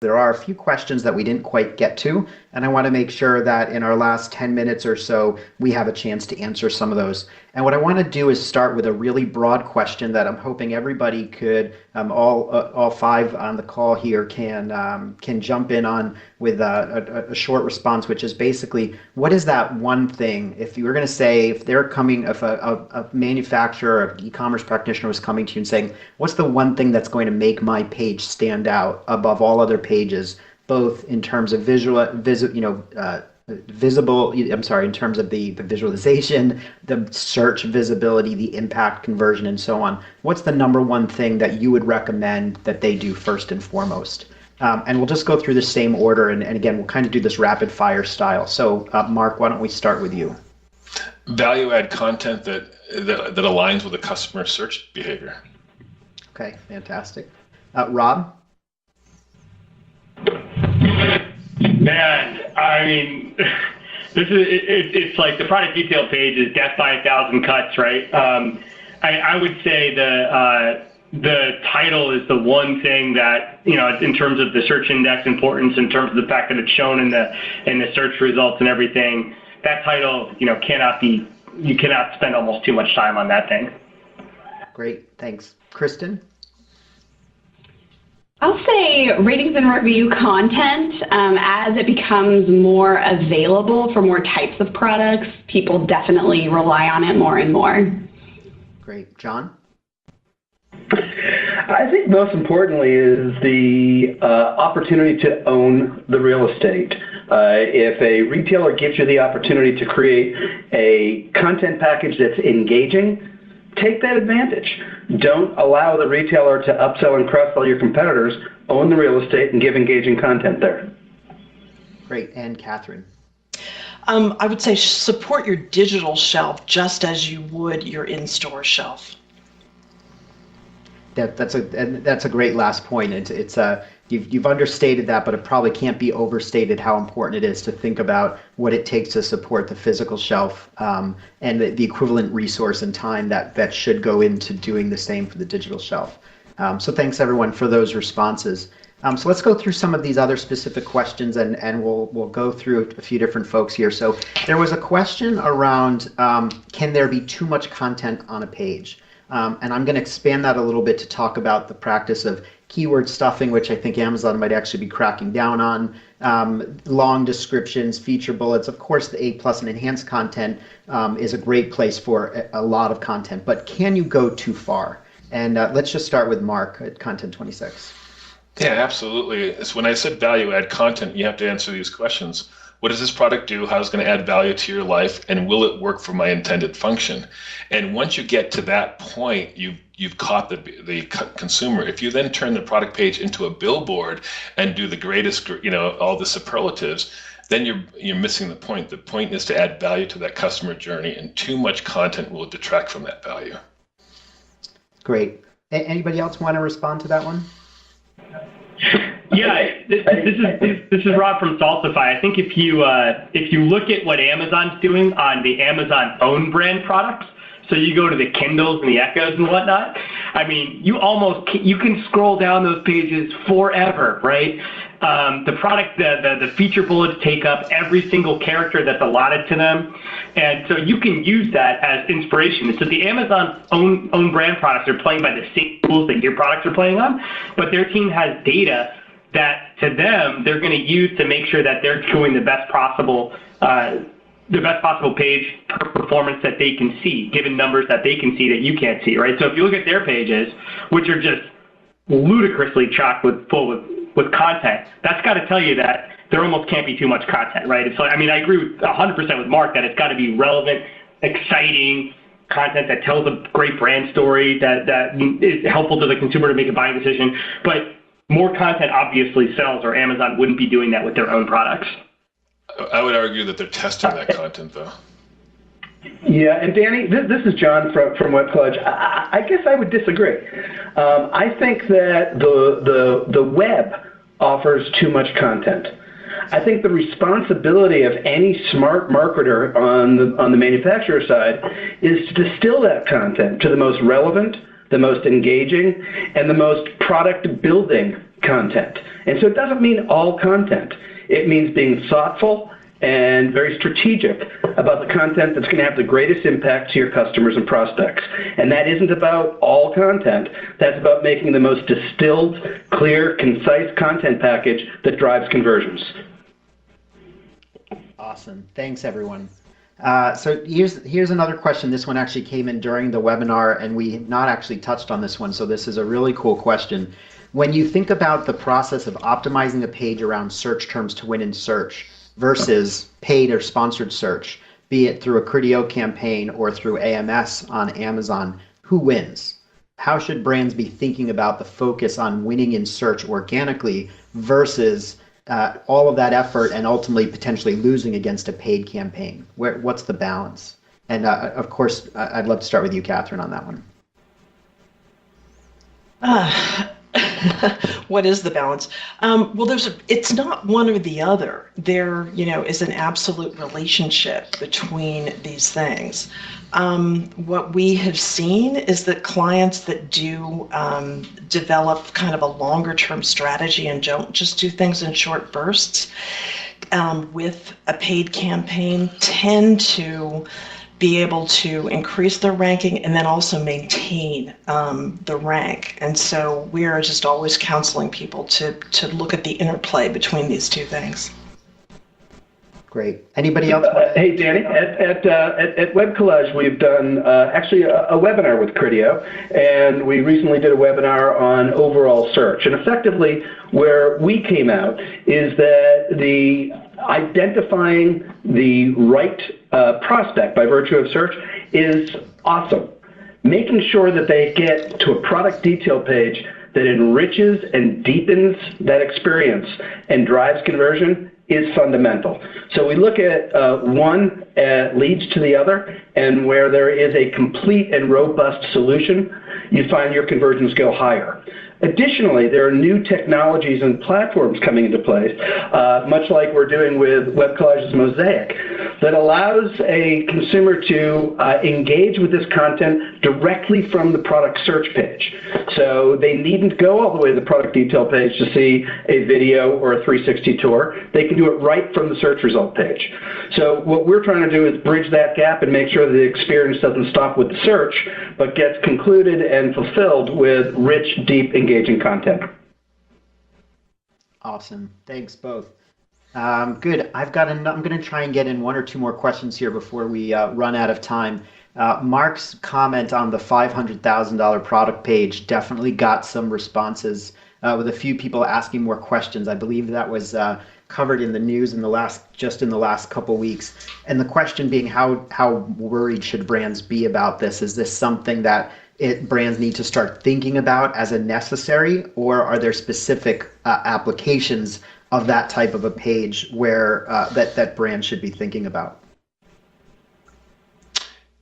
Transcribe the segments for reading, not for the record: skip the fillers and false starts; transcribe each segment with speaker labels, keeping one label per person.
Speaker 1: There are a few questions that we didn't quite get to, and I want to make sure that in our last 10 minutes or so, we have a chance to answer some of those. And what I want to do is start with a really broad question that I'm hoping everybody could, all five on the call here can jump in on with a short response, which is basically, what is that one thing, if you were going to say, if a manufacturer, an e-commerce practitioner was coming to you and saying, what's the one thing that's going to make my page stand out above all other pages, both in terms of in terms of the visualization, the search visibility, the impact conversion, and so on. What's the number one thing that you would recommend that they do first and foremost? And we'll just go through the same order, and again, we'll kind of do this rapid fire style. So Mark, why don't we start with you?
Speaker 2: Value add content that aligns with the customer search behavior.
Speaker 1: Okay, fantastic. Rob?
Speaker 3: Man, I mean, it's like the product detail page is death by 1,000 cuts, right? I would say the title is the one thing that, in terms of the search index importance, in terms of the fact that it's shown in the search results and everything, that title, you cannot spend almost too much time on that thing.
Speaker 1: Great, thanks. Kristen?
Speaker 4: I'll say ratings and review content. As it becomes more available for more types of products, people definitely rely on it more and more.
Speaker 1: Great. John?
Speaker 5: I think most importantly is the opportunity to own the real estate. If a retailer gives you the opportunity to create a content package that's engaging, take that advantage. Don't allow the retailer to upsell and cross-sell your competitors. Own the real estate and give engaging content there.
Speaker 1: Great. And Kathryn?
Speaker 6: I would say support your digital shelf just as you would your in-store shelf.
Speaker 1: That's a great last point. You've understated that, but it probably can't be overstated how important it is to think about what it takes to support the physical shelf and the equivalent resource and time that should go into doing the same for the digital shelf. So thanks everyone for those responses. So let's go through some of these other specific questions, and we'll go through a few different folks here. So there was a question around can there be too much content on a page? And I'm going to expand that a little bit to talk about the practice of keyword stuffing, which I think Amazon might actually be cracking down on, long descriptions, feature bullets. Of course, the A+ and enhanced content is a great place for a lot of content, but can you go too far? And let's just start with Mark at Content 26.
Speaker 2: Yeah, absolutely. It's when I said value add content, you have to answer these questions. What does this product do? How is it going to add value to your life? And will it work for my intended function? And once you get to that point, you've caught the consumer. If you then turn the product page into a billboard and do the greatest, all the superlatives, then you're missing the point. The point is to add value to that customer journey, and too much content will detract from that value.
Speaker 1: Great. Anybody else want to respond to that one?
Speaker 3: Yeah, this is Rob from Salsify. I think if you look at what Amazon's doing on the Amazon own brand products, so you go to the Kindles and the Echoes and whatnot, I mean, you can scroll down those pages forever, right? The product, the feature bullets take up every single character that's allotted to them, and so you can use that as inspiration. So the Amazon own brand products are playing by the same tools that your products are playing on, but their team has data that to them they're going to use to make sure that they're showing the best possible page per performance that they can see, given numbers that they can see that you can't see, right? So if you look at their pages, which are just ludicrously chocked full with content, that's got to tell you that there almost can't be too much content, right? It's like, I mean, I agree with 100% with Mark that it's got to be relevant, exciting content that tells a great brand story that is helpful to the consumer to make a buying decision. But more content obviously sells, or Amazon wouldn't be doing that with their own products.
Speaker 2: I would argue that they're testing that content, though.
Speaker 5: Yeah, and Danny, this is John from Webcollage. I guess I would disagree. I think that the web offers too much content. I think the responsibility of any smart marketer on the manufacturer side is to distill that content to the most relevant, the most engaging, and the most product building content. And so it doesn't mean all content. It means being thoughtful and very strategic about the content that's going to have the greatest impact to your customers and prospects. And that isn't about all content. That's about making the most distilled, clear, concise content package that drives conversions.
Speaker 1: Awesome. Thanks, everyone. So here's another question. This one actually came in during the webinar, and we have not actually touched on this one, so this is a really cool question. When you think about the process of optimizing a page around search terms to win in search versus paid or sponsored search, be it through a criteo campaign or through AMS on Amazon, who wins? How should brands be thinking about the focus on winning in search organically versus all of that effort and ultimately potentially losing against a paid campaign? What's the balance? And of course, I'd love to start with you, Kathryn, on that one.
Speaker 6: What is the balance? Well, it's not one or the other. There, is an absolute relationship between these things. What we have seen is that clients that do develop kind of a longer term strategy and don't just do things in short bursts with a paid campaign tend to be able to increase their ranking and then also maintain the rank. And so we are just always counseling people to look at the interplay between these two things.
Speaker 1: Great. Anybody else?
Speaker 5: Hey, Danny, at Webcollage, we've done actually a webinar with Criteo, and we recently did a webinar on overall search. And effectively, where we came out is that the identifying the right prospect by virtue of search is awesome. Making sure that they get to a product detail page that enriches and deepens that experience and drives conversion is fundamental. So we look at one leads to the other, and where there is a complete and robust solution, you find your conversions go higher. Additionally, there are new technologies and platforms coming into place, much like we're doing with Webcollage's Mosaic, that allows a consumer to engage with this content directly from the product search page. So they needn't go all the way to the product detail page to see a video or a 360 tour. They can do it right from the search result page. So what we're trying to do is bridge that gap and make sure that the experience doesn't stop with the search, but gets concluded and fulfilled with rich, deep, engaging content.
Speaker 1: Awesome. Thanks both. Good. I'm going to try and get in one or two more questions here before we run out of time. Mark's comment on the $500,000 product page definitely got some responses with a few people asking more questions. I believe that was covered in the news in the last couple weeks. And the question being, how worried should brands be about this? Is this something that brands need to start thinking about as a necessary, or are there specific applications of that type of a page where that brands should be thinking about?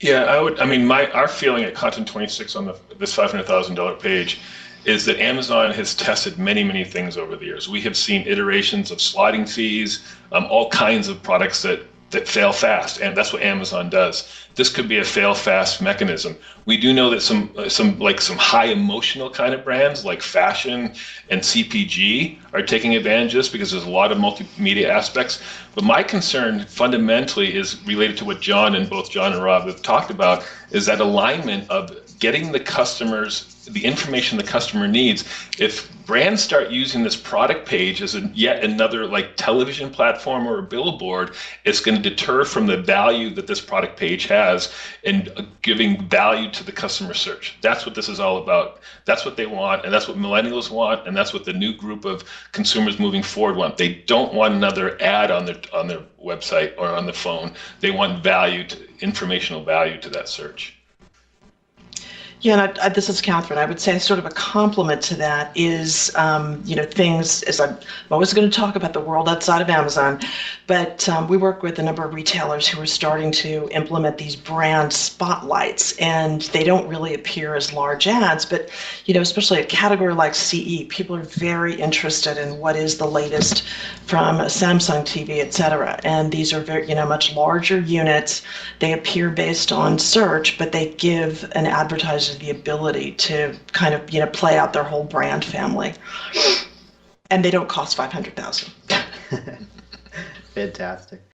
Speaker 2: Yeah, our feeling at Content 26 on this $500,000 page is that Amazon has tested many things over the years. We have seen iterations of sliding fees, all kinds of products that fail fast, and that's what Amazon does. This could be a fail fast mechanism. We do know that some high emotional kind of brands like fashion and CPG are taking advantage of this because there's a lot of multimedia aspects. But my concern fundamentally is related to what both John and Rob have talked about, is that alignment of getting the customers the information the customer needs. If brands start using this product page as yet another television platform or a billboard, it's going to deter from the value that this product page has and giving value to the customer search. That's what this is all about. That's what they want, and that's what millennials want, and that's what the new group of consumers moving forward want. They don't want another ad on their website or on the phone. They want value, informational value to that search.
Speaker 6: Yeah, and this is Kathryn. I would say sort of a complement to that is, things, as I'm always going to talk about the world outside of Amazon, but we work with a number of retailers who are starting to implement these brand spotlights, and they don't really appear as large ads, but, especially a category like CE, people are very interested in what is the latest from a Samsung TV, et cetera. And these are very, much larger units. They appear based on search, but they give an advertiser the ability to kind of, play out their whole brand family. and they don't cost $500,000.
Speaker 1: Fantastic.